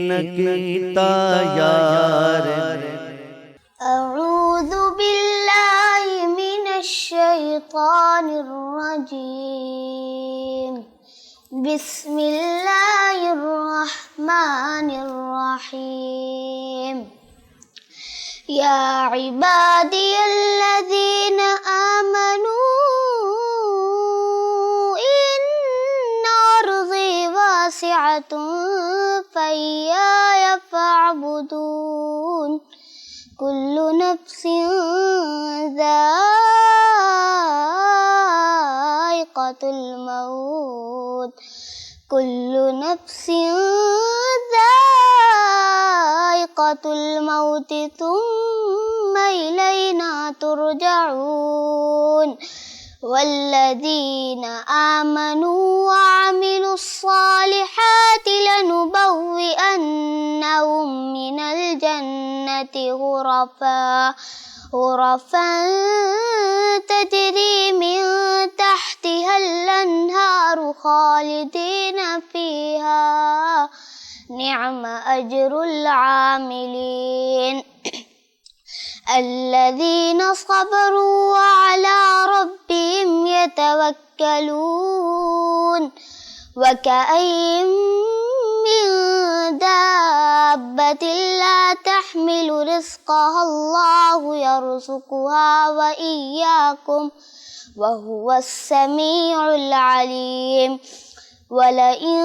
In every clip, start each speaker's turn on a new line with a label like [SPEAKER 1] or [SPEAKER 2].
[SPEAKER 1] نکیتا یار
[SPEAKER 2] اعوذ باللہ من الشیطان الرجیم بسم اللہ الرحمن الرحیم یا عبادی الذین آمنوا ان ارضی واسعۃ فإیایا فاعبدون کل نفس ذائقۃ الموت کل نفس ذائقۃ الموت ثم الینا ترجعون والذین آمنوا وعملوا الصالحات لنبوئنهم من الجنة غرفا تجری من تحتها الانہار خالدین فیہا نعم اجر العاملین الذین صبروا وعلى ربهم يتوکلون وكأين من دابة لا تحمل رزقها الله يرزقها وإياكم وهو السميع العليم ولئن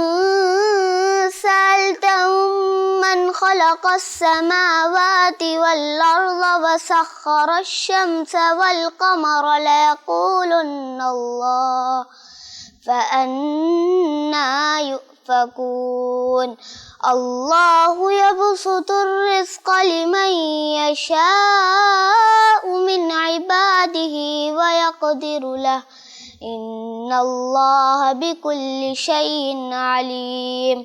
[SPEAKER 2] سألتهم من خلق السماوات والأرض وسخر الشمس والقمر ليقولن الله فأنا يؤفكون اللہ یبسط الرزق لمن یشاء من عباده ويقدر له ان اللہ بكل شيء علیم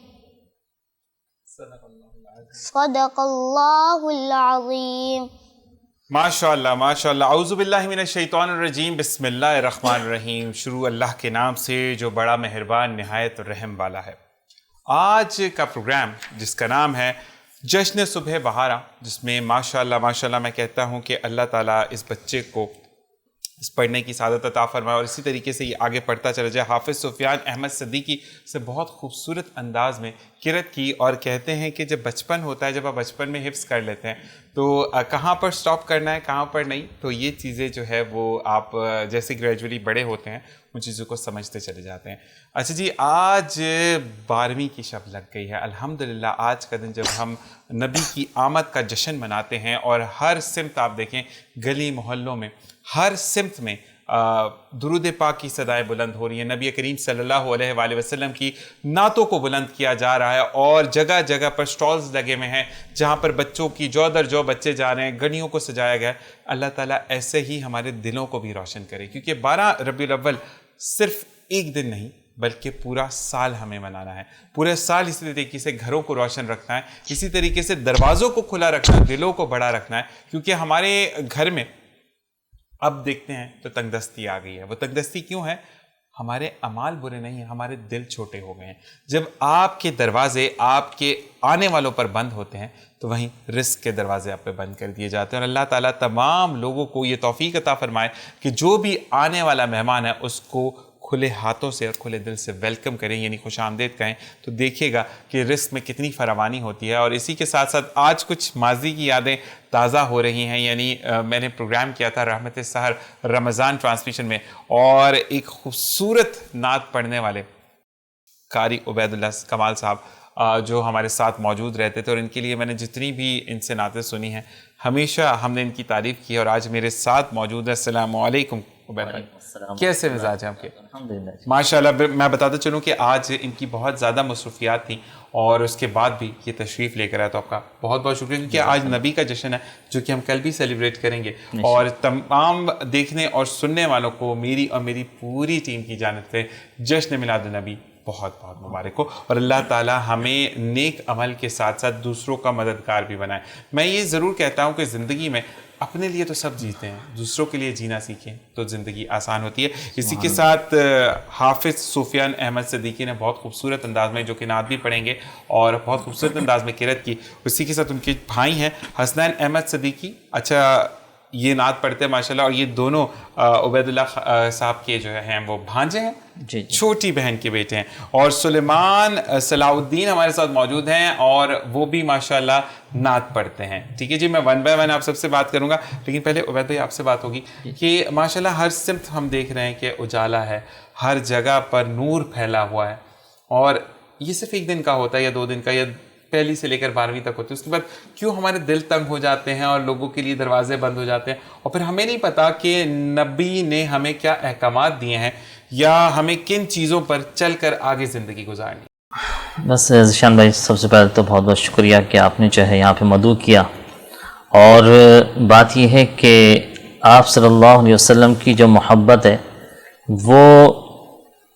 [SPEAKER 2] صدق اللہ العظیم.
[SPEAKER 3] ماشاء اللہ ماشاء اللہ. اعوذ باللہ من الشیطان الرجیم. بسم اللہ الرحمن الرحیم. شروع اللہ کے نام سے جو بڑا مہربان نہایت رحم والا ہے. آج کا پروگرام جس کا نام ہے جشن صبح بہارا، جس میں ماشاء اللہ میں کہتا ہوں کہ اللہ تعالیٰ اس بچے کو اس پڑھنے کی سعادت عطا فرمائے اور اسی طریقے سے یہ آگے پڑھتا چلا جائے. حافظ سفیان احمد صدیقی سے بہت خوبصورت انداز میں قرأت کی اور کہتے ہیں کہ جب بچپن ہوتا ہے، جب آپ بچپن میں حفظ کر لیتے ہیں تو کہاں پر سٹاپ کرنا ہے کہاں پر نہیں، تو یہ چیزیں جو ہے وہ آپ جیسے گریجولی بڑے ہوتے ہیں ان چیزوں کو سمجھتے چلے جاتے ہیں. اچھا جی، آج 12ویں کی شب لگ گئی ہے. الحمدللہ آج کا دن جب ہم نبی کی آمد کا جشن مناتے ہیں اور ہر سمت آپ دیکھیں، گلی محلوں میں ہر سمت میں درود پاک کی صدائیں بلند ہو رہی ہیں. نبی کریم صلی اللہ علیہ وآلہ وسلم کی نعتوں کو بلند کیا جا رہا ہے اور جگہ جگہ پر سٹالز لگے ہوئے ہیں جہاں پر بچوں کی جو در جو بچے جا رہے ہیں، گڑیوں کو سجایا گیا ہے. اللہ تعالیٰ ایسے ہی ہمارے دلوں کو بھی روشن کرے، کیونکہ 12 ربیع الاول صرف ایک دن نہیں بلکہ پورا سال ہمیں منانا ہے. پورے سال اسی طریقے سے گھروں کو روشن رکھنا ہے، اسی طریقے سے دروازوں کو کھلا رکھنا ہے، دلوں کو بڑا رکھنا ہے. کیونکہ ہمارے گھر میں اب دیکھتے ہیں تو تنگ دستی آ گئی ہے. وہ تنگ دستی کیوں ہے؟ ہمارے اعمال برے نہیں ہیں، ہمارے دل چھوٹے ہو گئے ہیں. جب آپ کے دروازے آپ کے آنے والوں پر بند ہوتے ہیں تو وہیں رزق کے دروازے آپ پہ بند کر دیے جاتے ہیں. اور اللہ تعالیٰ تمام لوگوں کو یہ توفیق عطا فرمائے کہ جو بھی آنے والا مہمان ہے اس کو کھلے ہاتھوں سے اور کھلے دل سے ویلکم کریں، یعنی خوش آمدید کہیں، تو دیکھیے گا کہ رزق میں کتنی فراوانی ہوتی ہے. اور اسی کے ساتھ ساتھ آج کچھ ماضی کی یادیں تازہ ہو رہی ہیں. یعنی میں نے پروگرام کیا تھا رحمت سحر رمضان ٹرانسمیشن میں، اور ایک خوبصورت نعت پڑھنے والے قاری عبید اللہ کمال صاحب جو ہمارے ساتھ موجود رہتے تھے، اور ان کے لیے میں نے جتنی بھی ان سے نعتیں سنی ہیں ہمیشہ ہم نے ان کی تعریف کی. اور آج میرے ساتھ موجود ہے. السلام علیکم عبید بھائی، کیسے مزاج ہیں آپ کے؟ ماشاءاللہ. میں بتاتے چلوں کہ آج ان کی بہت زیادہ مصروفیات تھیں اور اس کے بعد بھی یہ تشریف لے کر آیا، تو آپ کا بہت بہت شکریہ. کیونکہ آج نبی کا جشن ہے جو کہ ہم کل بھی سیلیبریٹ کریں گے، اور تمام دیکھنے اور سننے والوں کو میری اور میری پوری ٹیم کی جانب سے جشن میلاد النبی بہت بہت مبارک ہو، اور اللہ تعالیٰ ہمیں نیک عمل کے ساتھ ساتھ دوسروں کا مددگار بھی بنائے۔ میں یہ ضرور کہتا ہوں کہ زندگی میں اپنے لیے تو سب جیتے ہیں، دوسروں کے لیے جینا سیکھیں تو زندگی آسان ہوتی ہے۔ اسی کے ساتھ حافظ سفیان احمد صدیقی نے بہت خوبصورت انداز میں جو کہ نعت بھی پڑھیں گے اور بہت خوبصورت انداز میں قرأت کی، اسی کے ساتھ ان کے بھائی ہیں حسنین احمد صدیقی، اچھا یہ نعت پڑھتے ہیں ماشاءاللہ، اور یہ دونوں عبید اللہ صاحب کے جو ہیں وہ بھانجے ہیں،
[SPEAKER 4] جی
[SPEAKER 3] چھوٹی بہن کے بیٹے ہیں۔ اور سلیمان صلاح الدین ہمارے ساتھ موجود ہیں اور وہ بھی ماشاءاللہ نعت پڑھتے ہیں۔ ٹھیک ہے جی، میں ون بائی ون آپ سب سے بات کروں گا، لیکن پہلے عبید بھائی آپ سے بات ہوگی کہ ماشاءاللہ ہر سمت ہم دیکھ رہے ہیں کہ اجالا ہے، ہر جگہ پر نور پھیلا ہوا ہے، اور یہ صرف ایک دن کا ہوتا ہے یا 2 دن کا یا پہلی سے لے کر 12ویں تک ہوتی ہے، اس کے بعد کیوں ہمارے دل تنگ ہو جاتے ہیں اور لوگوں کے لیے دروازے بند ہو جاتے ہیں، اور پھر ہمیں نہیں پتا کہ نبی نے ہمیں کیا احکامات دیے ہیں یا ہمیں کن چیزوں پر چل کر آگے زندگی گزارنی۔
[SPEAKER 4] بس ذیشان بھائی سب سے پہلے تو بہت بہت شکریہ کہ آپ نے جو ہے یہاں پہ مدعو کیا، اور بات یہ ہے کہ آپ صلی اللہ علیہ وسلم کی جو محبت ہے وہ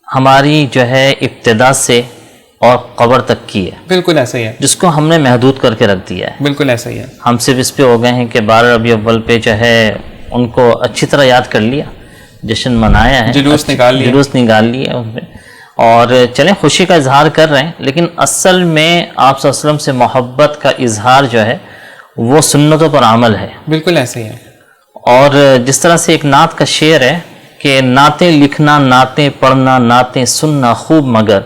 [SPEAKER 4] ہماری جو ہے ابتدا سے اور قبر تک کی ہے،
[SPEAKER 3] بالکل ایسا ہی ہے،
[SPEAKER 4] جس کو ہم نے محدود کر کے رکھ دیا ہے۔
[SPEAKER 3] بالکل ایسا ہی ہے،
[SPEAKER 4] ہم صرف اس پہ ہو گئے ہیں کہ 12 ربیع اول پہ جو ہے ان کو اچھی طرح یاد کر لیا، جشن منایا ہے،
[SPEAKER 3] جلوس نکال
[SPEAKER 4] لیے ان پہ، اور چلیں خوشی کا اظہار کر رہے ہیں، لیکن اصل میں آپ صلی اللہ علیہ وسلم سے محبت کا اظہار جو ہے وہ سنتوں پر عمل ہے۔
[SPEAKER 3] بالکل ایسا ہی ہے،
[SPEAKER 4] اور جس طرح سے ایک نعت کا شعر ہے کہ نعتیں لکھنا، نعتیں پڑھنا، نعتیں سننا خوب، مگر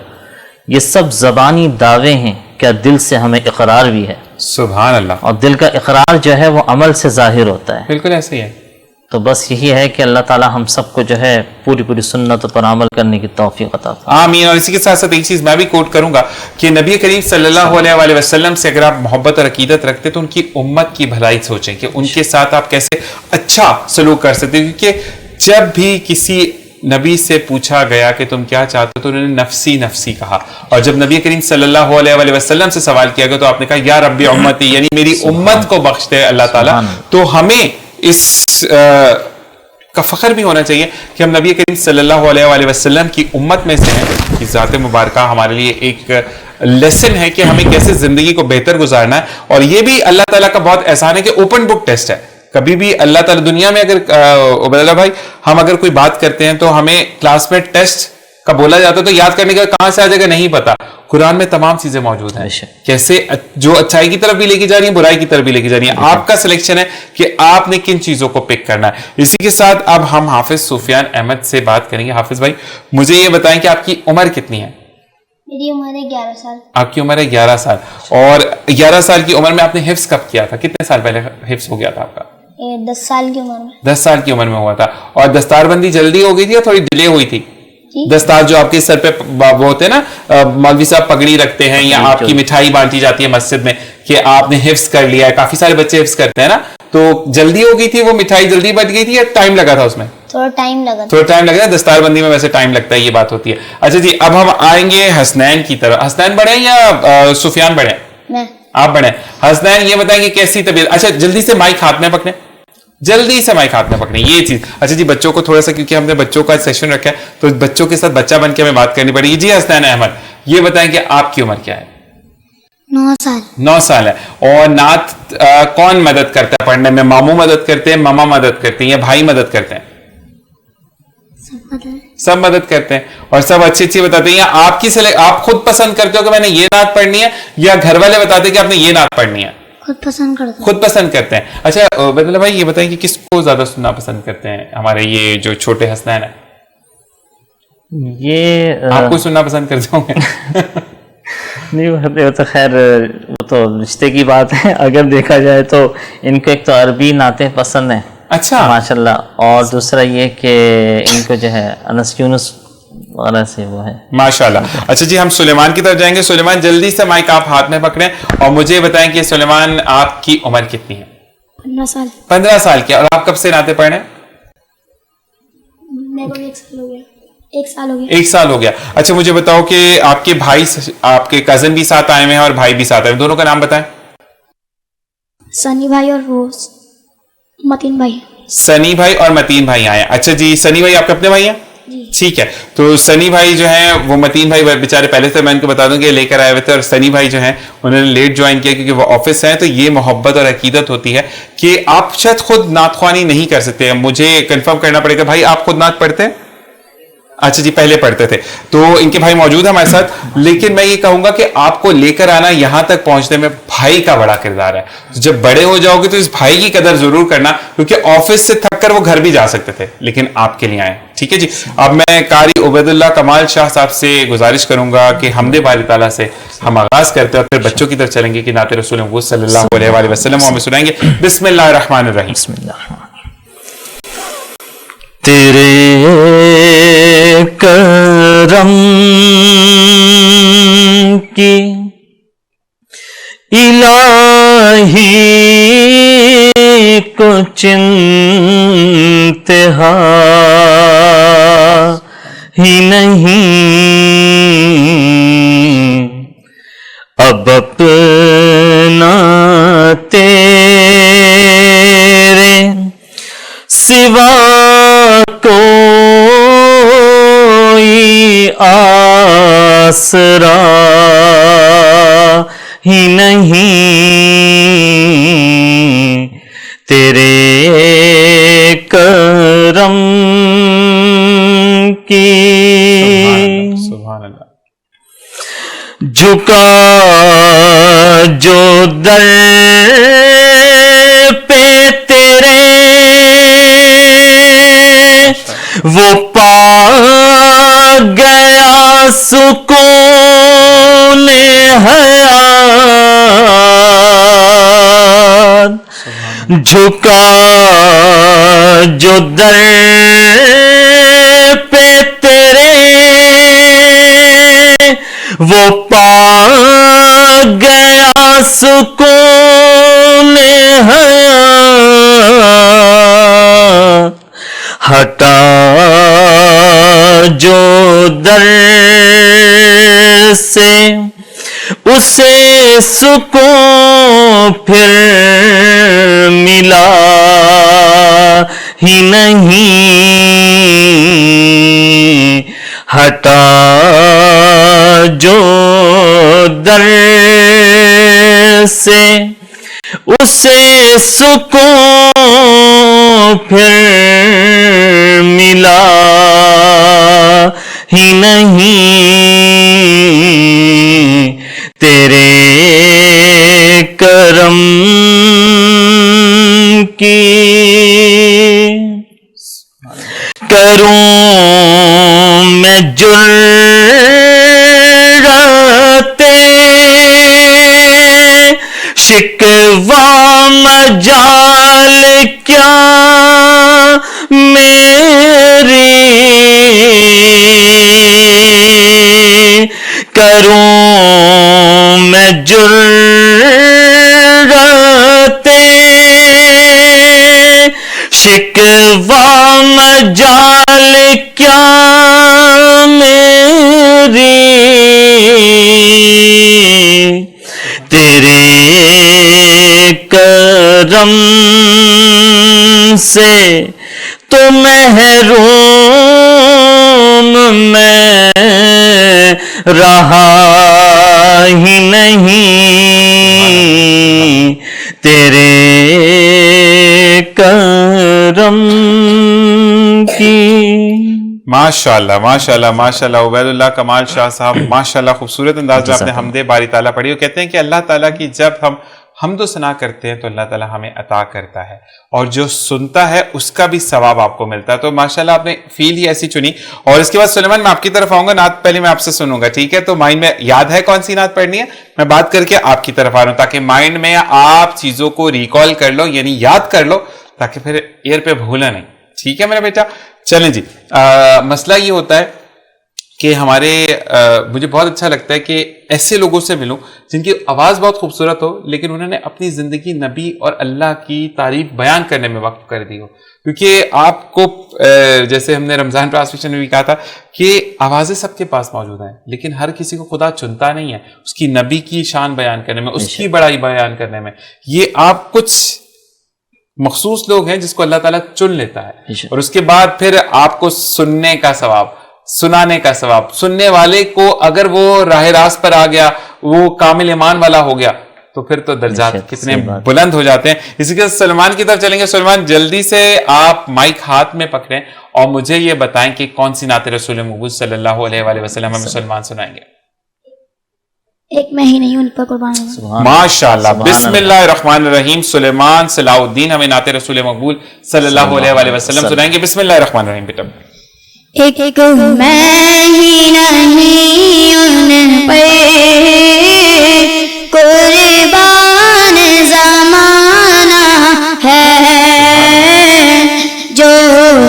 [SPEAKER 4] یہ سب زبانی دعوے ہیں، کیا دل سے ہمیں اقرار بھی ہے؟
[SPEAKER 3] سبحان اللہ،
[SPEAKER 4] اور دل کا اقرار جو ہے وہ عمل سے ظاہر ہوتا ہے۔
[SPEAKER 3] بالکل ایسا ہی ہے۔
[SPEAKER 4] تو بس یہی ہے کہ اللہ تعالی ہم سب کو جو ہے پوری سنتوں پر عمل کرنے کی توفیق عطا فرمائے۔
[SPEAKER 3] آمین۔ اور اسی کے ساتھ ساتھ ایک چیز میں بھی کوٹ کروں گا کہ نبی کریم صلی اللہ علیہ وآلہ وسلم سے اگر آپ محبت اور عقیدت رکھتے تو ان کی امت کی بھلائی سوچیں کہ ان کے ساتھ آپ کیسے اچھا سلوک کر سکتے، کیونکہ جب بھی کسی نبی سے پوچھا گیا کہ تم کیا چاہتے ہو تو انہوں نے نفسی نفسی کہا، اور جب نبی کریم صلی اللہ علیہ وآلہ وسلم سے سوال کیا گیا تو آپ نے کہا یا رب امتی، یعنی میری امت کو بخش دے اللہ تعالیٰ۔ تو ہمیں اس کا فخر بھی ہونا چاہیے کہ ہم نبی کریم صلی اللہ علیہ وآلہ وسلم کی امت میں سے ہیں۔ کہ ذات مبارکہ ہمارے لیے ایک لیسن ہے کہ ہمیں کیسے زندگی کو بہتر گزارنا ہے، اور یہ بھی اللہ تعالیٰ کا بہت احسان ہے کہ اوپن بک ٹیسٹ ہے۔ کبھی بھی اللہ تعالیٰ دنیا میں اگر عبید اللہ بھائی ہم اگر کوئی بات کرتے ہیں تو ہمیں کلاس میں ٹیسٹ کا بولا جاتا ہے تو یاد کرنے کا کہاں سے آ جائے گا نہیں پتا، قرآن میں تمام چیزیں موجود ہیں، کیسے جو اچھائی کی طرف بھی لے کے جا رہی ہیں، برائی کی طرف بھی لے کے جا رہی ہیں، آپ کا سلیکشن ہے کہ آپ نے کن چیزوں کو پک کرنا ہے۔ اسی کے ساتھ اب ہم حافظ سفیان احمد سے بات کریں گے۔ حافظ بھائی مجھے یہ بتائیں کہ آپ کی عمر کتنی ہے؟
[SPEAKER 2] میری عمر ہے 11 سال۔
[SPEAKER 3] آپ کی عمر ہے 11 سال، اور 11 سال کی عمر میں آپ نے حفظ کب کیا تھا؟ کتنے سال پہلے حفظ ہو گیا تھا آپ کا؟
[SPEAKER 2] 10 سال کی عمر میں۔
[SPEAKER 3] 10 سال کی عمر میں ہوا تھا، اور دستار بندی جلدی ہو گئی تھی یا تھوڑی ڈیلے ہوئی تھی؟ دستار جو آپ کے سر پہ وہ ہوتے ہیں نا، مولوی صاحب پگڑی رکھتے ہیں یا آپ کی مٹھائی بانٹی جاتی ہے مسجد میں کہ آپ نے حفظ کر لیا ہے، کافی سارے بچے حفظ کرتے ہیں نا، تو جلدی ہو گئی تھی وہ مٹھائی جلدی بٹ گئی تھی یا ٹائم لگا تھا اس میں؟
[SPEAKER 2] تھوڑا ٹائم لگا،
[SPEAKER 3] دستار بندی میں ویسے ٹائم لگتا ہے، یہ بات ہوتی ہے۔ اچھا جی، اب ہم آئیں گے حسنین کی طرف۔ حسنین بڑھے یا سفیان بڑھے؟
[SPEAKER 2] میں
[SPEAKER 3] آپ بڑھے۔ حسنین یہ بتائیں کہ کیسی طبیعت؟ اچھا جلدی سے مائک ہاتھ میں پکڑیں، جلدی سے مائک ہاتھ میں پکڑیں، یہ چیز۔ اچھا جی، بچوں کو تھوڑا سا، کیونکہ ہم نے بچوں کا سیشن رکھا ہے تو بچوں کے ساتھ بچہ بن کے ہمیں بات کرنی پڑے گی۔ جی حسنین احمد یہ بتائیں کہ آپ کی عمر کیا ہے؟
[SPEAKER 2] 9 سال۔
[SPEAKER 3] 9 سال ہے، اور نعت کون مدد کرتا ہے پڑھنے میں؟ ماموں مدد کرتے ہیں، ماما مدد کرتے ہیں، یا بھائی مدد کرتے ہیں؟ سب مدد کرتے ہیں اور سب اچھی اچھی بتاتے ہیں، یا آپ کی آپ خود پسند کرتے ہو کہ میں نے یہ نعت پڑھنی ہے، یا گھر والے بتاتے ہیں کہ آپ نے یہ نعت پڑھنی ہے؟ خود پسند کرتے ہیں۔ اچھا عبید اللہ بھائی یہ بتائیں کہ کس کو زیادہ سننا پسند کرتے ہیں ہمارے یہ جو چھوٹے حسنین ہیں؟
[SPEAKER 4] یہ
[SPEAKER 3] آپ کو سننا پسند کرتے ہوں گے؟
[SPEAKER 4] نہیں، وہ تو خیر وہ تو رشتے کی بات ہے، اگر دیکھا جائے تو ان کو ایک تو عربی نعتیں پسند ہیں
[SPEAKER 3] اچھا
[SPEAKER 4] ماشاءاللہ، اور دوسرا یہ کہ ان کو جو ہے انس یونس وغیرہ سے وہ ہے
[SPEAKER 3] ماشاءاللہ۔ اچھا جی، ہم سلیمان کی طرف جائیں گے۔ سلیمان جلدی سے مائک آپ ہاتھ میں پکڑیں اور مجھے بتائیں کہ سلیمان آپ کی عمر کتنی ہے؟
[SPEAKER 2] 15 سال۔
[SPEAKER 3] 15 سال کی، اور آپ کب سے نعتیں پڑھ رہے ہیں؟
[SPEAKER 2] میرے کو 1 سال ہو گیا۔ 1 سال ہو گیا۔
[SPEAKER 3] 1 سال ہو گیا۔ اچھا مجھے بتاؤ کہ آپ کے بھائی، آپ کے کزن بھی ساتھ آئے ہوئے ہیں اور بھائی بھی ساتھ آئے ہیں، دونوں کا نام بتائیں۔
[SPEAKER 2] سنی بھائی اور وہ متین بھائی۔
[SPEAKER 3] سنی بھائی اور متین بھائی آئے ہیں۔ اچھا جی، سنی بھائی آپ کے اپنے بھائی ہیں؟ ٹھیک ہے. تو سنی بھائی جو ہیں وہ متین بھائی بیچارے پہلے سے میں ان کو بتا دوں کہ لے کر آئے ہوئے تھے, اور سنی بھائی جو ہیں انہوں نے لیٹ جوائن کیا کیونکہ وہ آفس ہیں. تو یہ محبت اور عقیدت ہوتی ہے کہ آپ شاید خود نعت خوانی نہیں کر سکتے. مجھے کنفرم کرنا پڑے گا. بھائی آپ خود نعت پڑھتے ہیں؟ اچھا جی, پہلے پڑھتے تھے. تو ان کے بھائی موجود ہیں ہمارے ساتھ, لیکن میں یہ کہوں گا کہ آپ کو لے کر آنا یہاں تک پہنچنے میں بھائی کا بڑا کردار ہے. جب بڑے ہو جاؤ گے تو اس بھائی کی قدر ضرور کرنا, کیونکہ آفس سے تھک کر وہ گھر بھی جا سکتے تھے لیکن آپ کے لیے آئے. ٹھیک ہے جی. اب میں قاری عبید اللہ کمال شاہ صاحب سے گزارش کروں گا کہ حمد باری تعالیٰ سے ہم آغاز کرتے ہیں اور پھر بچوں کی طرف چلیں گے کہ نعت رسول وہ صلی اللہ علیہ وآلہ وسلم ہمیں سنائیں گے. بسم اللہ الرحمن الرحیم.
[SPEAKER 4] بسم اللہ. تیرے کرم کی الہی کچھ انتہا ہی نہیں, اب اپنا تیرے سوا کوئی آسرا ہی نہیں, تیرے کرم کی.
[SPEAKER 3] سبحان اللہ.
[SPEAKER 4] جھکا جو در پہ تیرے وہ پا گیا سکون حیات, جھکا جو در پہ تیرے وہ پا گیا سکون حیات, ہٹا جو در سے اسے سکون پھر ملا ہی نہیں, ہٹا جو در سے اسے سکون پھر ملا ہی نہیں, تیرے کرم کی. کروں میں جرأت شکوہ مجال کیا میری, کروں میں جرأت شکوہ مجال کیا میری, تیرے کرم سے تو محروم میں رہا ہی نہیں, تیرے کرم کی.
[SPEAKER 3] ماشاء اللہ ماشاء اللہ ماشاء اللہ. عبید اللہ کمال شاہ صاحب ماشاء اللہ خوبصورت انداز میں آپ نے حمد باری تعالیٰ پڑھی. وہ کہتے ہیں کہ اللہ تعالیٰ کی جب ہم حمد و ثنا کرتے ہیں تو اللہ تعالیٰ ہمیں عطا کرتا ہے, اور جو سنتا ہے اس کا بھی ثواب آپ کو ملتا ہے. تو ماشاءاللہ آپ نے فیل ہی ایسی چنی. اور اس کے بعد سلیمان میں آپ کی طرف آؤں گا, نعت پہلے میں آپ سے سنوں گا, ٹھیک ہے؟ تو مائنڈ میں یاد ہے کون سی نعت پڑھنی ہے, میں بات کر کے آپ کی طرف آ رہا ہوں تاکہ مائنڈ میں آپ چیزوں کو ریکال کر لو, یعنی یاد کر لو, تاکہ پھر ایئر پہ بھولا نہیں. ٹھیک ہے میرا بیٹا؟ چلیں جی. مسئلہ یہ ہوتا ہے کہ ہمارے مجھے بہت اچھا لگتا ہے کہ ایسے لوگوں سے ملوں جن کی آواز بہت خوبصورت ہو لیکن انہوں نے اپنی زندگی نبی اور اللہ کی تعریف بیان کرنے میں وقف کر دی ہو. کیونکہ آپ کو جیسے ہم نے رمضان ٹرانسمیشن میں بھی کہا تھا کہ آوازیں سب کے پاس موجود ہیں لیکن ہر کسی کو خدا چنتا نہیں ہے اس کی نبی کی شان بیان کرنے میں, اس کی بڑائی بیان کرنے میں. یہ آپ کچھ مخصوص لوگ ہیں جس کو اللہ تعالیٰ چن لیتا ہے,
[SPEAKER 4] بیشک.
[SPEAKER 3] اور اس کے بعد پھر آپ کو سننے کا ثواب, سنانے کا ثواب. سننے والے کو اگر وہ راہ راست پر آ گیا, وہ کامل ایمان والا ہو گیا, تو پھر تو درجات
[SPEAKER 4] بیشک,
[SPEAKER 3] کتنے
[SPEAKER 4] صحیح بات.
[SPEAKER 3] بلند ہو جاتے ہیں. اسی کے سلمان کی طرف چلیں گے. سلمان جلدی سے آپ مائک ہاتھ میں پکڑیں اور مجھے یہ بتائیں کہ کون سی نعت رسول محمد صلی اللہ علیہ وآلہ وسلم ہمیں سلمان سنائیں گے.
[SPEAKER 2] ایک میں ہی نہیں ان پر قربان ہوں.
[SPEAKER 3] ماشاء اللہ. بسم اللہ الرحمن الرحیم. سلیمان صلاح الدین ہمیں نعت رسول مقبول صلی اللہ علیہ وآلہ وسلم سنائیں گے. بسم اللہ الرحمن الرحیم بیٹا.
[SPEAKER 2] ایک میں ہی نہیں ان پر قربان زمانہ ہے, جو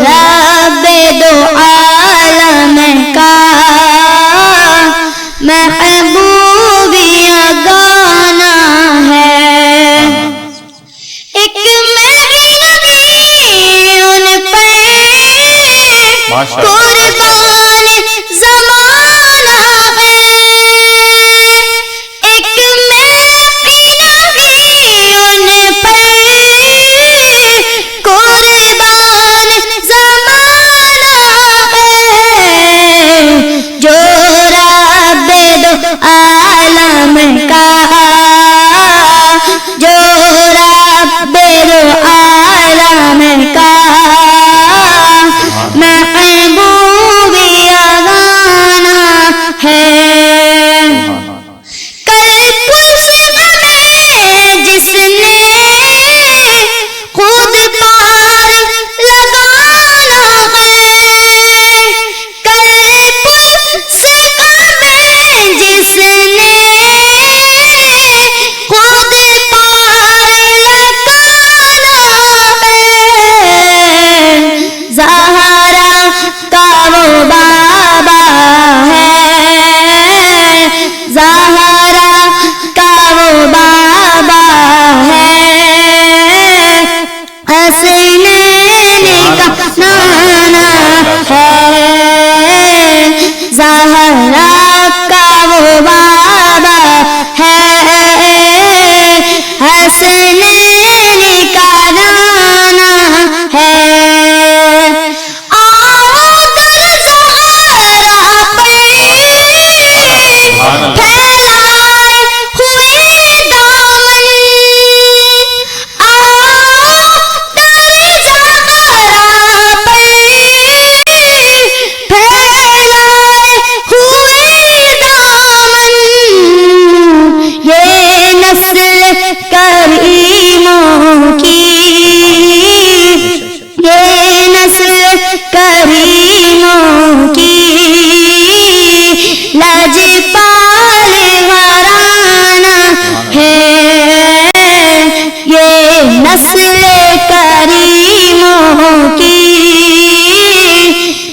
[SPEAKER 2] رب دو عالم کا محبوبیہ گانا ہے. ایک میں ہی نہیں ان پر قربان زمانہ ہے, ایک میں ہی نہیں ان پر قربان زمانہ ہے, جو رب دو عالم کا, جو رب دو عالم کا محبوبیہ گانا ہے. کل پرس میں جس نے خود پار لگانا ہے, کل پرس میں جس نے خود پار لگانا ہے, زہرا کا وہ بابا ہے, زہرا کا وہ بابا ہے, حسنین کا نانا ہے, زہرا کا وہ بابا ہے, حسنین کا نانا ہے. آؤ در زہرا پر پھیلائے ہوئے دامن, آؤ در زہرا پر پھیلائے ہوئے دامن, یہ نسل کریموں کی, یہ نسل کریموں کی لاجپال غرانہ ہے, یہ نسل کریموں کی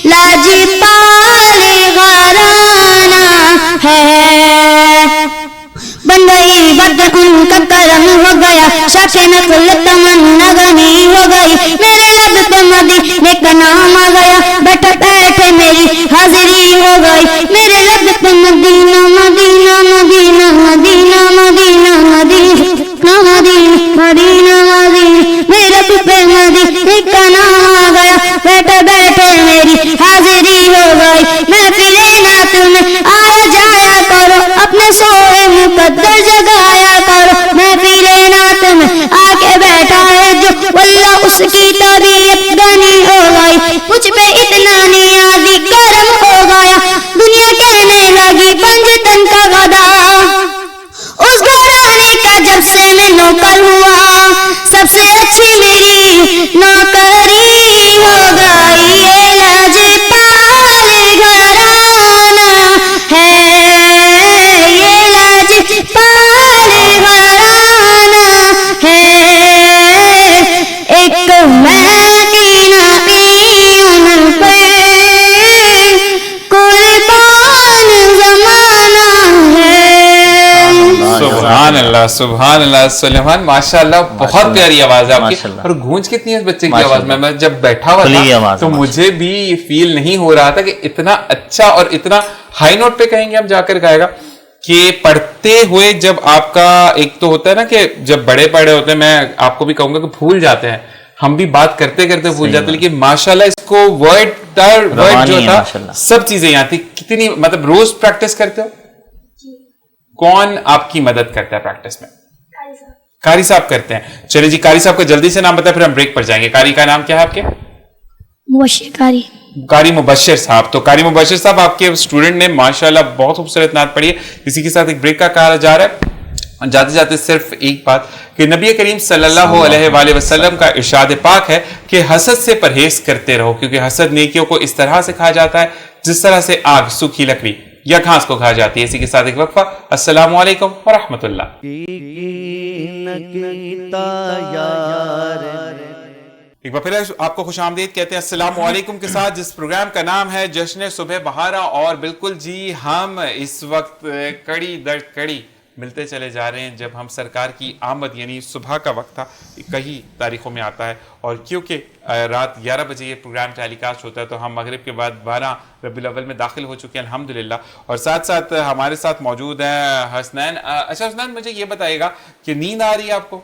[SPEAKER 2] لاجپال غرانہ ہے. بن گئی ود ان کا کرم ہو گیا, شاخ نقل تمنا غنی ہو گئی, میرے لب پہ مدینے کا نام آ گیا, بیٹھے بیٹھے میری حاضری ہو گئی, میرے لب پہ مدینہ مدینہ مدینہ مدینہ مدینہ مدینہ مدینہ مدینہ مدینہ, میرے لب پہ مدینے کا نام آ گیا, بیٹھے بیٹھے میری حاضری ہو گئی. محفل نعت میں آیا جایا کرو, اپنے سوئے مقدر جگایا کرو, محفل نعت میں آ کے بیٹھا ہے جو واللہ اس کی طبیعت غنی ہو گئی, مجھ پہ اتنا نیازی کرم ہو گیا, دنیا کہنے لگی پنجتن کا غدا, اس گھرانے کا جب سے میں نوکر ہوا, سب سے اچھی میری نوکری ہو گئی. یہ لاجپال گھرانہ ہے, یہ لاجپال گھرانہ ہے, ایک مدینہ ان پہ قربان زمانہ ہے.
[SPEAKER 3] سبحان اللہ سبحان اللہ. سلیمان ماشاء اللہ بہت پیاری آواز ہے آپ کی, اور گونج کتنی ہے اس بچے کی آواز میں. میں جب بیٹھا ہوا تھا تو مجھے بھی فیل نہیں ہو رہا تھا کہ اتنا اچھا اور اتنا ہائی نوٹ پہ کہیں گے ہم جا کر گائے گا. کہ پڑھتے ہوئے جب آپ کا ایک تو ہوتا ہے نا کہ جب بڑے پڑھے ہوتے ہیں, میں آپ کو بھی کہوں گا کہ بھول جاتے ہیں, ہم بھی بات کرتے کرتے بھول جاتے ہیں, لیکن ماشاءاللہ اس کو ورڈ جو تھا سب چیزیں یہاں تھی. کتنی مطلب روز پریکٹس کرتے ہو؟ کون آپ کی مدد کرتا ہے پریکٹس میں؟ قاری صاحب کرتے ہیں. چلے جی, قاری صاحب کا جلدی سے نام بتائیں, پھر ہم بریک پر جائیں گے. قاری کا نام کیا ہے آپ کے؟
[SPEAKER 2] مبشر قاری.
[SPEAKER 3] قاری مبشر صاحب. تو قاری مبشر صاحب آپ کے اسٹوڈنٹ نے ماشاءاللہ بہت خوبصورت نعت پڑھی ہے. اسی کے ساتھ ایک بریک کا کہا جا رہا ہے. جاتے جاتے صرف ایک بات کہ نبی کریم صلی اللہ علیہ وآلہ وسلم کا ارشاد پاک ہے کہ حسد سے پرہیز کرتے رہو, کیونکہ حسد نیکیوں کو اس طرح سے کھا جاتا ہے جس طرح سے آگ سوکھی لکڑی یا گھاس کو کھا جاتی ہے. اسی کے ساتھ ایک وقفہ. السلام علیکم ورحمۃ اللہ. ایک بار پھر آپ کو خوش آمدید کہتے ہیں السلام علیکم کے ساتھ, جس پروگرام کا نام ہے جشن صبح بہارا. اور بالکل جی, ہم اس وقت کڑی در کڑی ملتے چلے جا رہے ہیں. جب ہم سرکار کی آمد یعنی صبح کا وقت تھا, کئی تاریخوں میں آتا ہے, اور کیونکہ رات 11 بجے یہ پروگرام ٹیلی کاسٹ ہوتا ہے تو ہم مغرب کے بعد 12 ربیع الاول میں داخل ہو چکے ہیں الحمدللہ. اور ساتھ ساتھ ہمارے ساتھ موجود ہیں حسنین. اچھا حسنین, مجھے یہ بتائیے گا کہ نیند آ رہی ہے آپ کو؟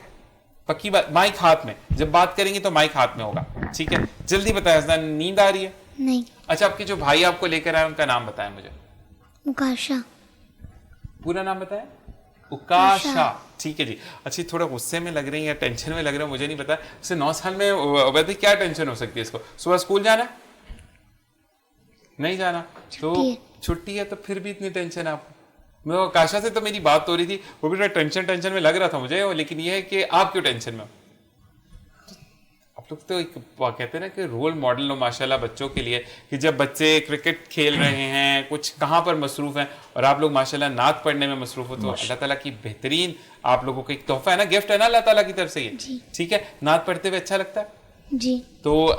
[SPEAKER 3] پکی بات, مائک ہاتھ میں, جب بات کریں گے تو مائک ہاتھ میں ہوگا, ٹھیک ہے؟ جلدی بتائیں حسنین, نیند آ رہی ہے؟
[SPEAKER 2] نہیں.
[SPEAKER 3] اچھا, آپ کے جو بھائی آپ کو لے کر آئے ان کا نام بتائیں مجھے.
[SPEAKER 2] مکاشا.
[SPEAKER 3] پورا نام بتائیں. اکاشا. ٹھیک ہے جی. اچھی, تھوڑا غصے میں لگ رہی ہیں یا ٹینشن میں لگ رہے ہیں, مجھے نہیں پتا. اسے 9 سال میں عبید کیا ٹینشن ہو سکتی ہے اس کو؟ صبح اسکول جانا نہیں جانا, تو چھٹی ہے تو پھر بھی اتنی ٹینشن ہے آپ کو. میں کاشا سے تو میری بات ہو رہی تھی, وہ بھی ٹینشن میں لگ رہا تھا مجھے, لیکن یہ ہے کہ آپ کیوں ٹینشن میں ہو؟ آپ لوگ تو ایک کہتے ہیں نا کہ رول ماڈل ہو ماشاءاللہ بچوں کے لیے, کہ جب بچے کرکٹ کھیل رہے ہیں, کچھ کہاں پر مصروف ہیں, اور آپ لوگ ماشاءاللہ نعت پڑھنے میں مصروف ہو, تو اللہ تعالیٰ کی بہترین آپ لوگوں کو ایک تحفہ ہے نا, گفٹ ہے نا اللہ تعالیٰ کی طرف سے یہ, ٹھیک ہے؟ نعت پڑھتے ہوئے اچھا لگتا ہے
[SPEAKER 2] جی.
[SPEAKER 3] تو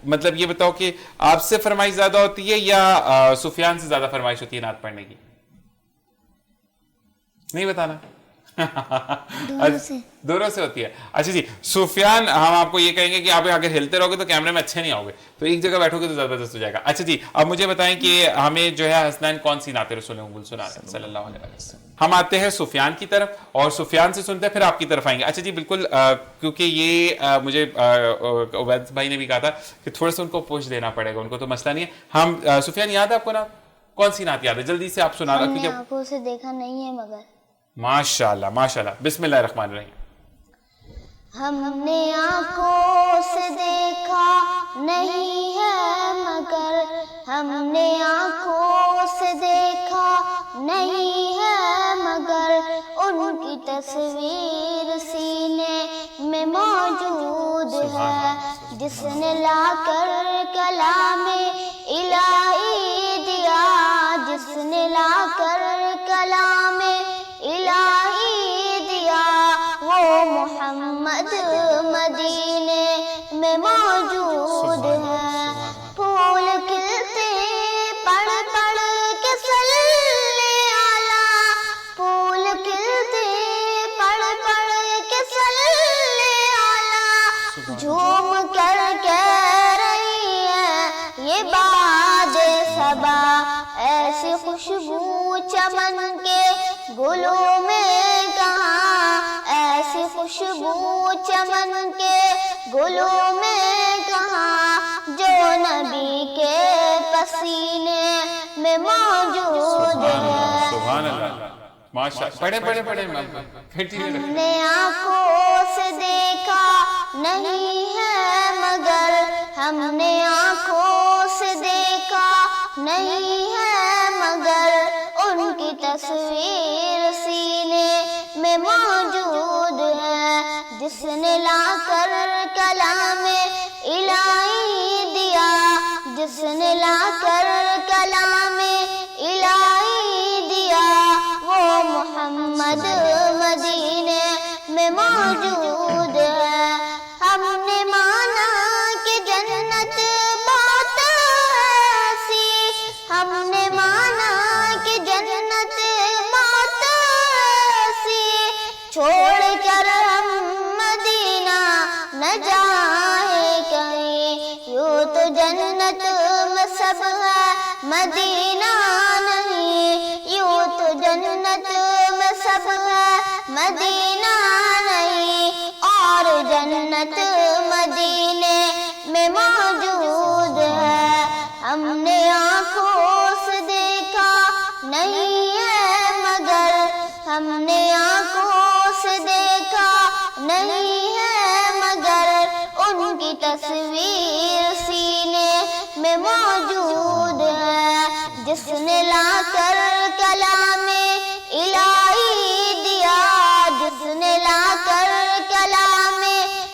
[SPEAKER 3] مطلب یہ بتاؤ کہ آپ سے فرمائش زیادہ ہوتی ہے یا سفیان سے زیادہ فرمائش ہوتی ہے نعت پڑھنے کی؟ نہیں بتانا. دونوں سے ہوتی ہے. اچھا جی, سفیان, ہم آپ کو یہ کہیں گے کہ آپ اگر ہلتے رہو گے تو کیمرے میں اچھے نہیں آؤ گے, تو ایک جگہ بیٹھو گے تو زبردست ہو جائے گا. اچھا جی, اب مجھے بتائیں کہ ہمیں جو ہے حسنین کون سی نعت رسول مقبول سنا رہے ہیں صلی اللہ علیہ وسلم؟ ہم آتے ہیں سفیان کی طرف, اور سفیان سے سنتے ہیں, پھر آپ کی طرف آئیں گے. اچھا جی, بالکل, کیونکہ یہ مجھے عبید بھائی نے بھی کہا تھا کہ تھوڑا سا ان کو پوچھ دینا پڑے گا, ان کو تو مسئلہ نہیں ہے. ہم سفیان, یاد ہے آپ کو نعت؟ کون سی نعت یاد ہے؟ جلدی سے آپ سنا.
[SPEAKER 2] آنکھوں سے دیکھا نہیں ہے مگر.
[SPEAKER 3] ماشاءاللہ ماشاءاللہ. بسم اللہ الرحمن الرحیم.
[SPEAKER 2] ہم نے آنکھوں سے دیکھا نہیں ہے مگر, ہم نے آنکھوں سے دیکھا نہیں ہے مگر, ان کی تصویر سینے میں موجود ہے, جس نے لا کر کلام الہی دیا, جس نے لا کر کلام الہی دیا, وہ محمد مدینے میں موجود ہے. پھول کھلتے پڑھ پڑھ کے صلی علی, پھول کھلتے پڑھ پڑھ کے صلی علی, جھوم کر کہہ رہی ہے یہ باد صبا, ایسی خوشبو چمن کے گلوں میں کہاں, ایسی خوشبو چمن کے گلوں میں کہاں, جو نبی کے پسینے میں موجود ہے.
[SPEAKER 3] سبحان اللہ, ماشاءاللہ. پڑھے پڑھے پڑھے.
[SPEAKER 2] ہم نے آنکھوں سے دیکھا نہیں ہے مگر, ہم نے آنکھوں سے دیکھا نہیں ہے مگر, ان کی تصویر سینے میں موجود ہے, جس نے لا کر کلام الہی دیا, جس نے لا کر کلام الہی دیا, وہ محمد مدینے میں موجود ہے. ہم نے مانا کہ جنت بہت ایسی, ہم نے مانا کہ جنت بہت ایسی, چھوڑ کر ہم مدینہ نہ جائیں کہیں, یوں تو جنت میں سب ہے مدینہ نہیں, یوں تو جنت سب ہے مدینہ نہیں، اور جنت مدینے میں موجود ہے، ہم نے آنکھوں سے دیکھا نہیں ہے مگر، ہم نے آنکھوں سے دیکھا نہیں ہے مگر، ان کی تصویر سینے میں موجود ہے، جس نے لا کر کلام الہی دیا، جس نے لا کر کلام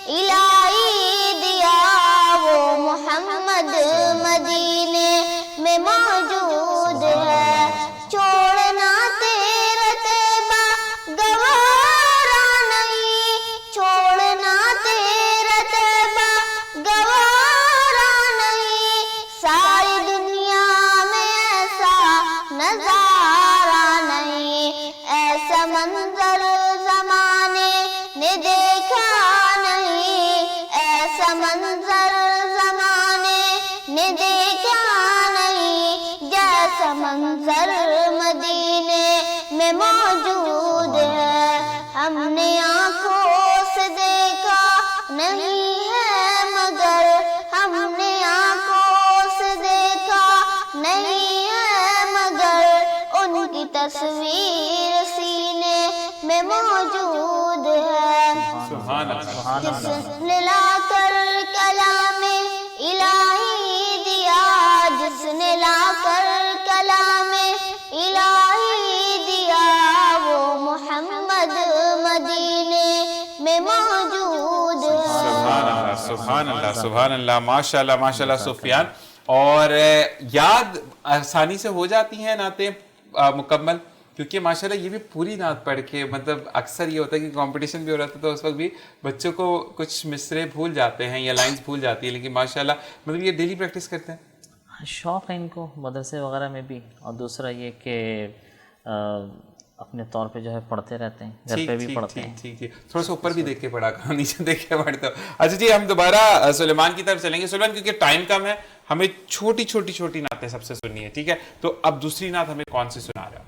[SPEAKER 2] الہی دیا، وہ محمد مدینے میں موجود ہے، چھوڑنا تیرا طیبہ گوارا نہیں، چھوڑنا تیرا طیبہ گوارا نہیں، ساری دنیا میں ایسا نظارہ نہیں، ایسا منظر زمانے نے دیکھا نہیں، ایسا منظر زمانے نے دیکھا نہیں، جیسا منظر مدینے میں موجود ہے، ہم نے آنکھوں سے دیکھا نہیں ہے مگر، ہم نے آنکھوں سے دیکھا نہیں ہے مگر، ان کی تصویر سینے میں موجود ہے،
[SPEAKER 3] سبحان اللہ،
[SPEAKER 2] جس نے لا کر کلام الہی دیا، جس نے لا کر کلام الہی دیا، وہ محمد مدینے میں موجود ہے۔
[SPEAKER 3] سبحان اللہ، سبحان اللہ، سبحان اللہ، ماشاء اللہ ماشاء اللہ سفیان۔ اور یاد آسانی سے ہو جاتی ہیں نعتیں مکمل؟ کیونکہ ماشاءاللہ یہ بھی پوری نعت پڑھ کے، مطلب اکثر یہ ہوتا ہے کہ کمپٹیشن بھی ہو رہا تھا تو اس وقت بھی بچوں کو کچھ مصرے بھول جاتے ہیں یا لائنز بھول جاتی ہیں، لیکن ماشاءاللہ مطلب یہ ڈیلی پریکٹس کرتے ہیں؟
[SPEAKER 4] شوق ہے ان کو مدرسے وغیرہ میں بھی، اور دوسرا یہ کہ اپنے طور پہ جو ہے پڑھتے رہتے ہیں، گھر پہ بھی پڑھتے ہیں۔
[SPEAKER 3] ٹھیک تھوڑا سا اوپر بھی دیکھ کے پڑھا کرو، نیچے دیکھ کے پڑھتے ہو۔ اچھا جی، ہم دوبارہ سلیمان کی طرف چلیں گے۔ سلیمان، کیونکہ ٹائم کم ہے، ہمیں چھوٹی نعتیں سب سے سننی ہے، ٹھیک ہے؟ تو اب دوسری نعت ہمیں کون سی سنا رہا ہے؟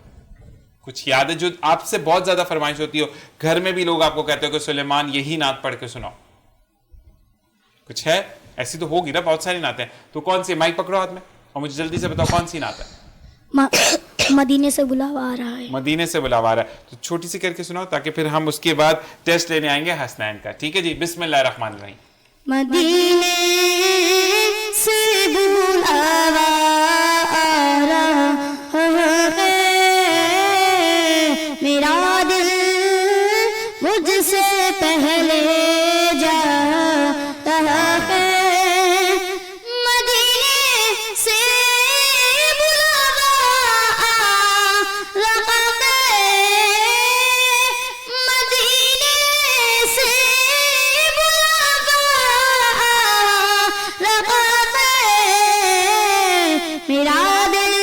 [SPEAKER 3] کچھ یاد ہے جو آپ سے بہت زیادہ فرمائش ہوتی ہو، گھر میں بھی لوگ آپ کو کہتے ہو کہ سلیمان یہی نعت پڑھ کے سناؤ؟ کچھ ہے ایسی؟ تو ہوگی نا، بہت ساری نعتیں، تو کون سی؟ مائک پکڑو ہاتھ میں اور مجھے جلدی سے بتاؤ کون سی نعت ہے؟
[SPEAKER 2] مدینے سے بلاوا آ رہا ہے،
[SPEAKER 3] مدینے سے بلاوا آ رہا ہے، تو چھوٹی سی کر کے سناؤ تاکہ پھر ہم اس کے بعد ٹیسٹ لینے آئیں گے حسنین کا، ٹھیک ہے جی؟ بسم اللہ الرحمن الرحیم۔
[SPEAKER 2] مدینے سے بلاوا آ رہا ہے، میرا دل مجھ سے پہلے جاتا ہے، مدینے سے بلاوا آ رہا ہے، مدینے سے بلاوا آ رہا ہے، میرا دل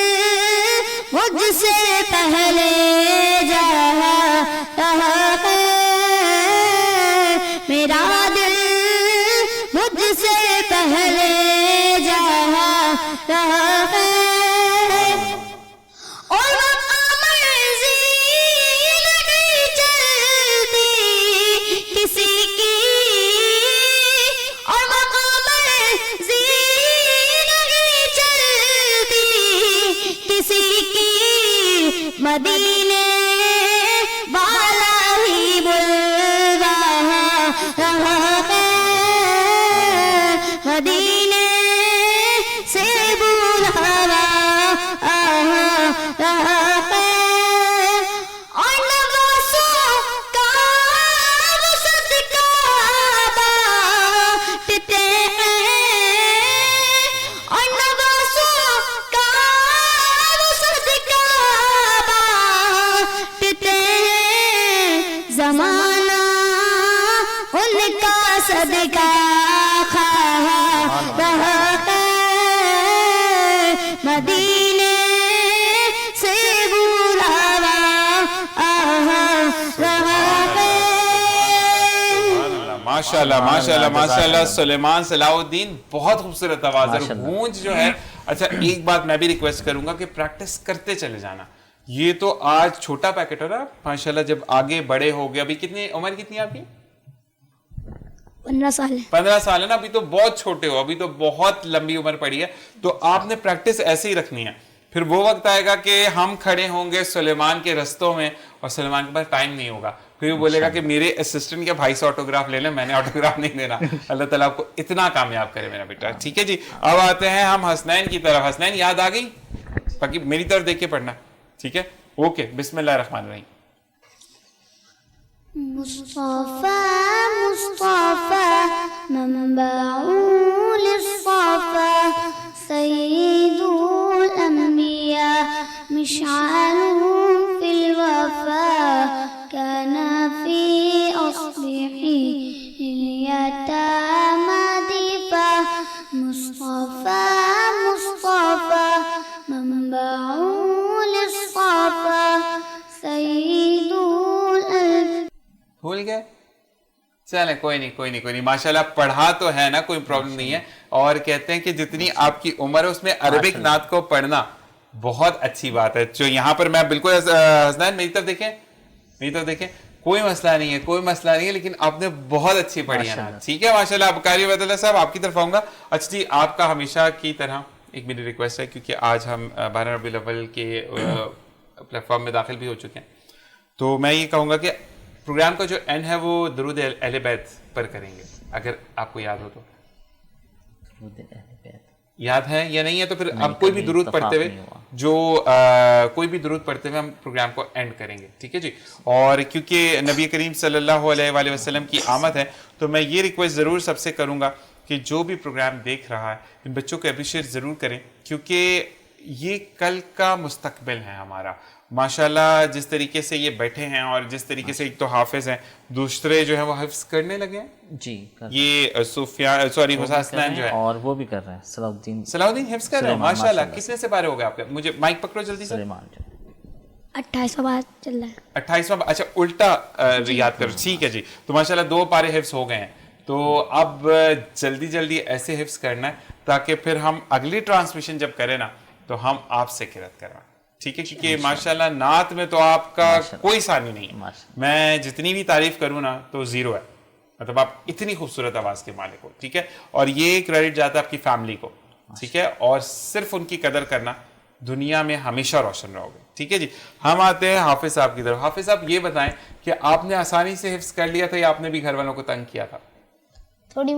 [SPEAKER 2] مجھ سے پہلے جا رہا ہے، میرا دل مجھ سے پہلے جا رہا ہے، اور مرضی نہیں چلتی کسی کی، اور مرضی نہیں چلتی کسی کی، مدینے والا ہی بلوا رہا ہے، مدینے سے بلاوا آ رہا ہے، اور نوازوں کا وہ صدقہ بانٹتے ہیں، اور نوازوں کا وہ صدقہ بانٹتے ہیں، زمانہ ان کا صدقہ کھا رہا ہے، مدینے سے بلاوا آ رہا ہے۔
[SPEAKER 3] ماشاءاللہ ماشاءاللہ ماشاءاللہ، سلیمان صلاح الدین، بہت خوبصورت آواز ہے،
[SPEAKER 4] ماشاءاللہ۔
[SPEAKER 3] گونج جو ہے۔ اچھا ایک بات میں بھی ریکویسٹ کروں گا کہ پریکٹس کرتے چلے جانا، یہ تو آج چھوٹا پیکٹ ہو رہا ماشاءاللہ، جب آگے بڑے ہو گئے. ابھی کتنی عمر کتنی ہے آپ کی؟
[SPEAKER 2] 15 سال ہے.
[SPEAKER 3] 15 سال ہے نا. ابھی تو بہت چھوٹے ہو، ابھی تو بہت لمبی عمر پڑی ہے. تو آپ نے پریکٹس ایسے ہی رکھنی ہے. پھر وہ وقت آئے گا کہ ہم کھڑے ہوں گے سلیمان کے رستوں میں اور سلیمان کے پاس ٹائم نہیں ہوگا. پھر وہ بولے گا کہ میرے اسسٹنٹ کے بھائی سے آٹوگراف لے لیں، میں نے آٹوگراف نہیں دینا. اللہ تعالیٰ آپ کو اتنا کامیاب کرے میرا بیٹا. ٹھیک ہے جی. اب آتے ہیں ہم حسنین کی طرف. حسنین یاد آ گئی؟ باقی میری طرف دیکھ کے پڑھنا. ٹھیک ہے اوکے. بسم اللہ الرحمن الرحیم.
[SPEAKER 2] مصطفى منبع للصفا سيد الأنبياء مشعل في الوفا كان في أصبح اليتامى دفا مصطفى منبع للصفا سيد الأنبياء.
[SPEAKER 3] بھول گئے؟ چلیں کوئی نہیں. ماشاءاللہ پڑھا تو ہے نا، کوئی پرابلم نہیں ہے. اور کہتے ہیں کہ جتنی آپ کی عمر ہے اس میں عربک نعت کو پڑھنا بہت اچھی بات ہے. جو یہاں پر میں بالکل حسنین میری طرف دیکھیں کوئی مسئلہ نہیں ہے لیکن آپ نے بہت اچھی پڑھی ہے نا. ٹھیک ہے ماشاءاللہ. اب قاری عبید اللہ صاحب آپ کی طرف آؤں گا. اچھا جی، آپ کا ہمیشہ کی طرح ایک میری ریکویسٹ ہے، کیونکہ آج ہم 12 ربیع الاول کے پلیٹ فارم میں داخل بھی ہو چکے ہیں، تو میں یہ کہوں گا کہ پروگرام کا جو اینڈ ہے وہ درود اہل بیت پر کریں گے. اگر آپ کو یاد ہو تو یاد ہے یا نہیں ہے تو پھر اب کوئی بھی درود پڑھتے ہوئے ہم پروگرام کو اینڈ کریں گے. ٹھیک ہے جی. اور کیونکہ نبی کریم صلی اللہ علیہ وآلہ وسلم کی آمد ہے تو میں یہ ریکویسٹ ضرور سب سے کروں گا کہ جو بھی پروگرام دیکھ رہا ہے ان بچوں کو اپریشیٹ ضرور کریں، کیونکہ یہ کل کا مستقبل ہے ہمارا. ماشاءاللہ جس طریقے سے یہ بیٹھے ہیں اور جس طریقے سے ایک تو حافظ ہیں، دوسرے جو ہیں وہ حفظ کرنے لگے ہیں جی. یہ حسنین جو ہے
[SPEAKER 4] اور وہ بھی کر رہے ہیں.
[SPEAKER 3] صلاح الدین حفظ کر رہے ہیں ماشاءاللہ. کتنے سے پارے ہو گئے آپ کے؟ مجھے مائک پکڑو جلدی سے.
[SPEAKER 2] 28واں بار چل رہا ہے.
[SPEAKER 3] 28واں. اچھا الٹا یاد کرو. ٹھیک ہے جی. تو ماشاءاللہ 2 پارے حفظ ہو گئے ہیں. تو اب جلدی ایسے حفظ کرنا ہے تاکہ پھر ہم اگلی ٹرانسمیشن جب کریں نا تو ہم آپ سے قرأت کروائیں. ٹھیک ہے، کیونکہ ماشاءاللہ نعت میں تو آپ کا کوئی ثانی نہیں ہے. میں جتنی بھی تعریف کروں نا تو زیرو ہے. مطلب آپ اتنی خوبصورت آواز کے مالک ہو. ٹھیک ہے. اور یہ کریڈٹ جاتا ہے آپ کی فیملی کو. ٹھیک ہے. اور صرف ان کی قدر کرنا، دنیا میں ہمیشہ روشن رہو گے. ٹھیک ہے جی. ہم آتے ہیں حافظ صاحب کی طرف. حافظ صاحب یہ بتائیں کہ آپ نے آسانی سے حفظ کر لیا تھا یا آپ نے بھی گھر والوں کو تنگ کیا تھا؟
[SPEAKER 2] تھوڑی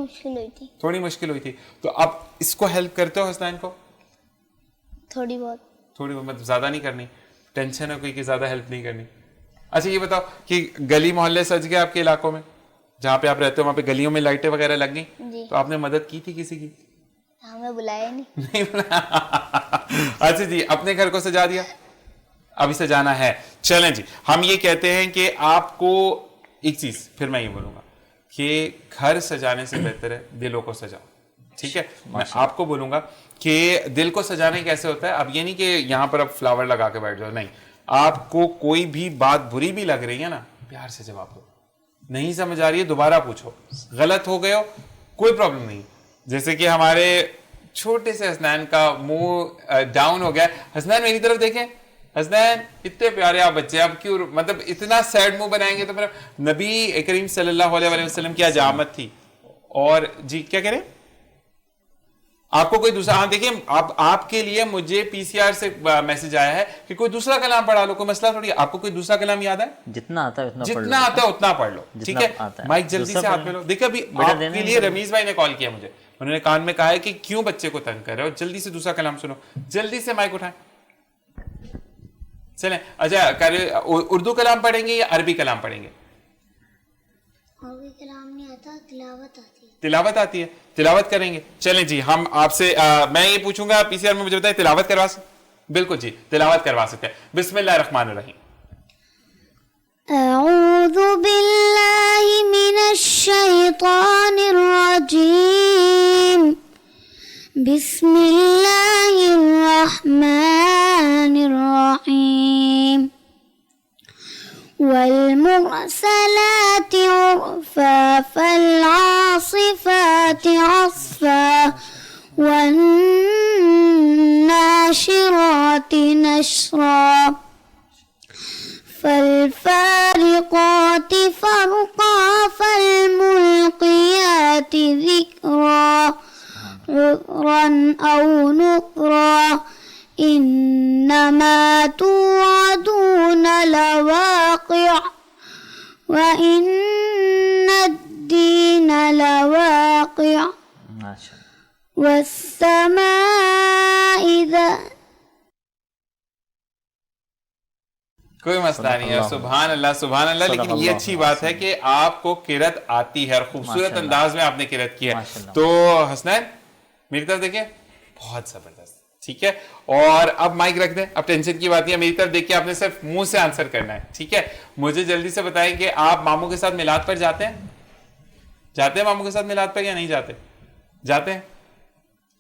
[SPEAKER 2] مشکل ہوئی تھی.
[SPEAKER 3] تو اب اس کو ہیلپ کرتے ہو حسنین کو؟
[SPEAKER 2] تھوڑی بہت
[SPEAKER 3] مطلب زیادہ نہیں کرنی. ٹینشن ہے کوئی کہ زیادہ ہیلپ نہیں کرنی. اچھا یہ بتاؤ کہ گلی محلے سج گئے آپ کے علاقوں میں جہاں پہ آپ رہتے ہو، وہاں پہ گلیوں میں لائٹیں وغیرہ لگ گئی تو آپ نے مدد کی تھی کسی کی؟
[SPEAKER 2] ہمیں بلایا نہیں.
[SPEAKER 3] اچھا جی. اپنے گھر کو سجا دیا؟ ابھی سجانا ہے. چلیں جی. ہم یہ کہتے ہیں کہ آپ کو ایک چیز پھر میں یہ بولوں گا کہ گھر سجانے سے بہتر ہے دلوں کو سجاؤ. ٹھیک ہے. میں آپ کو بولوں گا کہ دل کو سجانے کیسے ہوتا ہے. اب یہ نہیں کہ یہاں پر اب فلاور لگا کے بیٹھ جاؤ، نہیں. آپ کو کوئی بھی بات بری بھی لگ رہی ہے نا، پیار سے جواب دو. نہیں سمجھ آ رہی ہے دوبارہ پوچھو. غلط ہو گئے ہو کوئی پرابلم نہیں. جیسے کہ ہمارے چھوٹے سے حسنین کا منہ ڈاؤن ہو گیا. حسنین میری طرف دیکھیں. حسنین اتنے پیارے آپ بچے، اب کیوں مطلب اتنا سیڈ منہ بنائیں گے تو پھر نبی کریم صلی اللہ علیہ وسلم کی آج آمد تھی. اور جی کیا کریں آپ کو کوئی دوسرا. ہاں دیکھیں آپ کے لیے مجھے پی سی آر سے میسج آیا ہے کہ کوئی دوسرا کلام پڑھا لو. کوئی مسئلہ تھوڑی ہے. آپ کو کوئی دوسرا کلام یاد ہے؟
[SPEAKER 4] جتنا آتا ہے
[SPEAKER 3] اتنا پڑھ لو. ٹھیک ہے. مائک جلدی سے ہاتھ میں لو. دیکھیں ابھی آپ کے لیے رمیز بھائی نے کال کیا مجھے. انہوں نے کان میں کہا ہے کہ کیوں بچے کو تنگ کر رہے ہو، جلدی سے دوسرا کلام سنو. جلدی سے مائک اٹھائیں. چلیں. اچھا اردو کلام پڑھیں گے یا عربی کلام پڑھیں گے؟
[SPEAKER 2] عربی کلام نہیں آتا، تلاوت آتی ہے.
[SPEAKER 3] تلاوت آتی ہے، تلاوت کریں گے. چلیں جی. ہم آپ سے میں یہ پوچھوں گا پی سی آر میں مجھے بتائیں تلاوت کروا سکتے؟ بالکل جی تلاوت کروا سکتے ہیں. بسم اللہ الرحمن الرحیم.
[SPEAKER 2] اعوذ باللہ من الشیطان الرجیم. بسم اللہ الرحمن الرحیم. والمرسلات عرفا فالعاصفات عصفا والناشرات نشرا فالفارقات فرقا فالملقيات ذكرا عذرا أو نذرا إنما توعدون لواقع وإن الدين لواقع
[SPEAKER 4] ماشاء اللہ.
[SPEAKER 2] والسماء ذات
[SPEAKER 3] کوئی مسئلہ نہیں ہے. سبحان اللہ سبحان اللہ. لیکن یہ اچھی بات ہے کہ آپ کو قرأت آتی ہے اور خوبصورت انداز میں آپ نے قرأت کی ہے. تو حسنین میری طرف دیکھیں, بہت زبردست. ٹھیک ہے, اور اب مائک رکھ دیں, اب ٹینشن کی بات نہیں ہے. میری طرف دیکھ کے آپ نے صرف منہ سے آنسر کرنا ہے. ٹھیک ہے, مجھے جلدی سے بتائیں کہ آپ ماموں کے ساتھ میلاد پر جاتے ہیں؟ جاتے ہیں ماموں کے ساتھ میلاد پر یا نہیں جاتے؟ جاتے ہیں.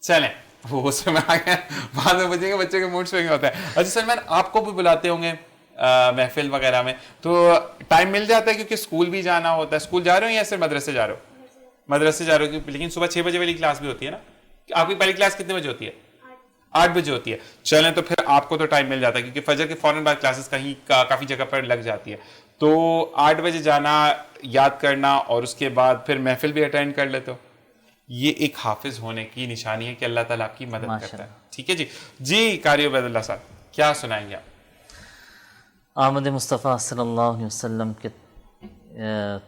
[SPEAKER 3] چلیں, وہ اس میں آ گیا, بعد میں بچے کے بچے کے موڈ سوئنگ ہوتا ہے. اچھا سلمان, آپ کو بھی بلاتے ہوں گے محفل وغیرہ میں, تو ٹائم مل جاتا ہے کیونکہ اسکول بھی جانا ہوتا ہے؟ اسکول جا رہے ہو یا صرف مدرسے جا رہے ہو؟ مدرسے جا رہے ہو, لیکن صبح 6 بجے والی کلاس بھی ہوتی ہے نا. آپ کی پہلی کلاس کتنے بجے ہوتی ہے؟ 8 بجے ہوتی ہے. چلیں, تو پھر آپ کو تو ٹائم مل جاتا ہے کیونکہ فجر کے فوراً بعد کلاسز کہیں کافی جگہ پر لگ جاتی ہے. تو 8 بجے جانا, یاد کرنا, اور اس کے بعد پھر محفل بھی اٹینڈ کر لیتے ہو. یہ ایک حافظ ہونے کی نشانی ہے کہ اللہ تعالیٰ آپ کی مدد کرتا ہے. ٹھیک ہے جی. جی قاری عبید اللہ صاحب, کیا سنائیں گے آپ؟
[SPEAKER 4] آمد مصطفیٰ صلی اللہ علیہ وسلم کے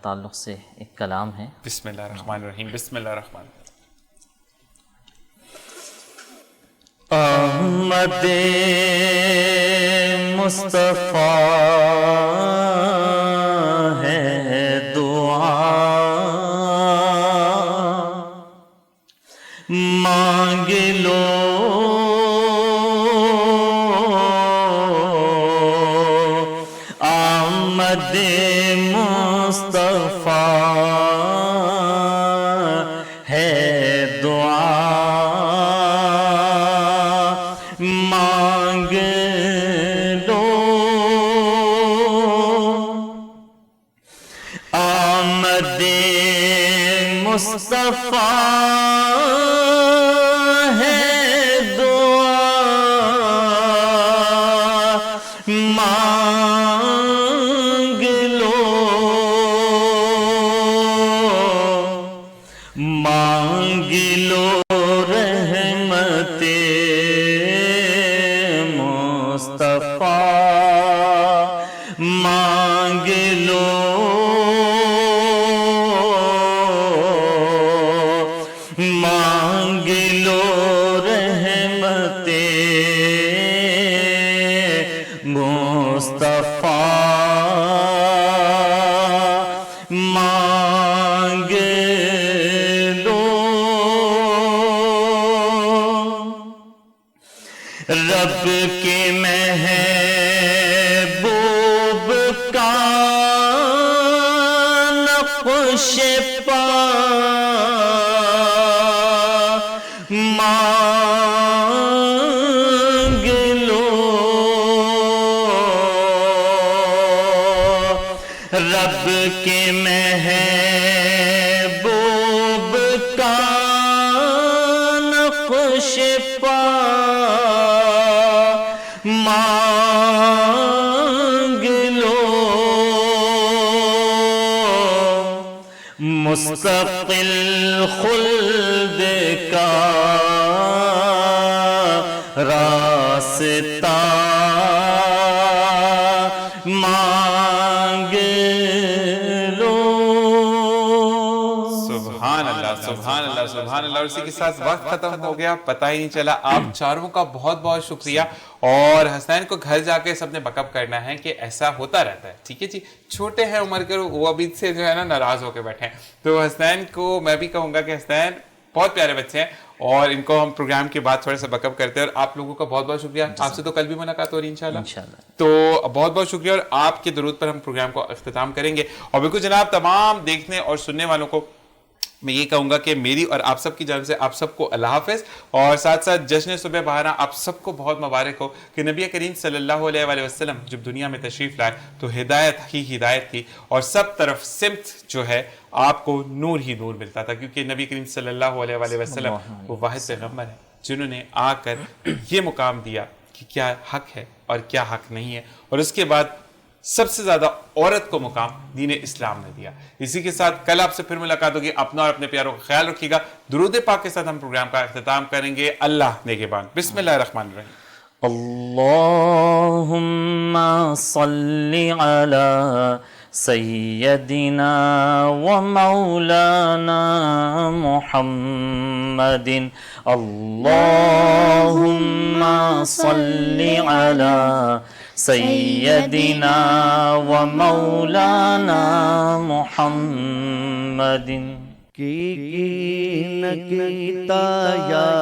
[SPEAKER 4] تعلق سے ایک کلام ہے.
[SPEAKER 3] بسم اللہ الرحمن الرحیم. بسم اللہ الرحمن الرحیم.
[SPEAKER 1] احمد مصطفیٰ ہے دعا مانگ لو آمد مصطفیٰ ہے دعا مانگ لو آمد مصطفیٰ ہے دعا مانگ لو مانگ لو رحمت مصطفیٰ مانگ لو مانگ لو رحمت مصطفیٰ مانگ لو رب کے محبوب کا نقش پا مانگ لو رب کے محبوب کا نقش پا مانگ لو مستقل خلد کا راستہ مانگ لو.
[SPEAKER 3] سبحان اللہ سبحان اللہ سبحان اللہ. اور اسی کے ساتھ وقت ختم ہو گیا, پتہ ہی نہیں چلا. آپ چاروں کا بہت بہت شکریہ. اور حسنین کو گھر جا کے سب نے بیک اپ کرنا ہے کہ ایسا ہوتا رہتا ہے. ٹھیک ہے جی, چھوٹے ہیں عمر کے, وہ ابھی سے جو ہے نا ناراض ہو کے بیٹھے ہیں. تو حسنین کو میں بھی کہوں گا کہ حسنین بہت پیارے بچے ہیں اور ان کو ہم پروگرام کے بعد تھوڑے سا بیک اپ کرتے ہیں. اور آپ لوگوں کا بہت بہت شکریہ. آپ سے تو کل بھی ملاقات ہو رہی ہے انشاءاللہ. تو بہت بہت شکریہ. اور آپ کے درود پر ہم پروگرام کو اختتام کریں گے. اور بالکل جناب, تمام دیکھنے اور سننے والوں کو میں یہ کہوں گا کہ میری اور آپ سب کی جانب سے آپ سب کو اللہ حافظ. اور ساتھ ساتھ جشن صبح بہارا آپ سب کو بہت مبارک ہو کہ نبی کریم صلی اللہ علیہ وآلہ وسلم جب دنیا میں تشریف لائے تو ہدایت ہی ہدایت تھی, اور سب طرف سمت جو ہے آپ کو نور ہی نور ملتا تھا. کیونکہ نبی کریم صلی اللہ علیہ وآلہ وسلم وہ واحد پیغمبر ہیں جنہوں نے آ کر یہ مقام دیا کہ کیا حق ہے اور کیا حق نہیں ہے. اور اس کے بعد سب سے زیادہ عورت کو مقام دین اسلام نے دیا. اسی کے ساتھ کل آپ سے پھر ملاقات ہوگی. اپنا اور اپنے پیاروں کا خیال رکھیے گا. درود پاک کے ساتھ ہم پروگرام کا اختتام کریں گے. اللہ نگہبان. بسم اللہ الرحمن الرحیم.
[SPEAKER 4] اللهم صل على سيدنا ومولانا محمد. اللهم صل على سيدنا ومولانا محمد.
[SPEAKER 5] کی نکیتا یا